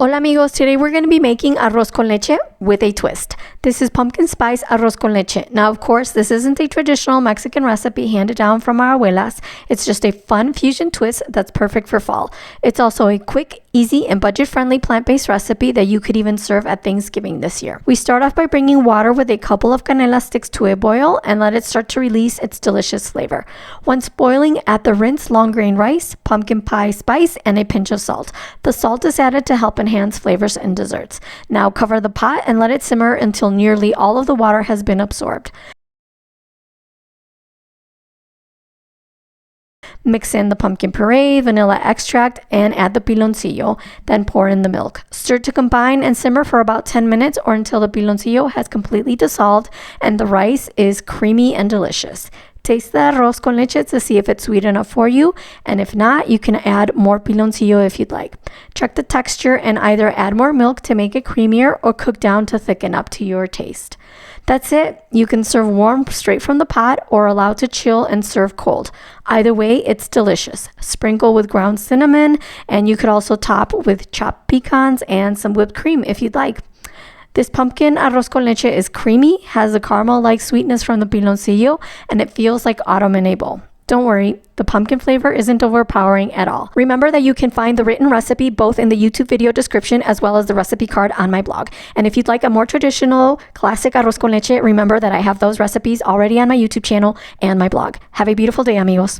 Hola amigos, today we're going to be making arroz con leche with a twist. This is pumpkin spice arroz con leche. Now, of course, this isn't a traditional Mexican recipe handed down from our abuelas. It's just a fun fusion twist that's perfect for fall. It's also a quick, easy, and budget-friendly plant-based recipe that you could even serve at Thanksgiving this year. We start off by bringing water with a couple of canela sticks to a boil and let it start to release its delicious flavor. Once boiling, add the rinsed long grain rice, pumpkin pie spice, and a pinch of salt. The salt is added to help enhance flavors in desserts. Now cover the pot and let it simmer until nearly all of the water has been absorbed. Mix in the pumpkin puree, vanilla extract, and add the piloncillo. Then pour in the milk. Stir to combine and simmer for about 10 minutes or until the piloncillo has completely dissolved and the rice is creamy and delicious. Taste the arroz con leche to see if it's sweet enough for you, and if not, you can add more piloncillo if you'd like. Check the texture and either add more milk to make it creamier or cook down to thicken up to your taste. That's it. You can serve warm straight from the pot or allow to chill and serve cold. Either way, it's delicious. Sprinkle with ground cinnamon, and you could also top with chopped pecans and some whipped cream if you'd like. This pumpkin arroz con leche is creamy, has a caramel-like sweetness from the piloncillo, and it feels like autumn in a bowl. Don't worry, the pumpkin flavor isn't overpowering at all. Remember that you can find the written recipe both in the YouTube video description as well as the recipe card on my blog. And if you'd like a more traditional, classic arroz con leche, remember that I have those recipes already on my YouTube channel and my blog. Have a beautiful day, amigos.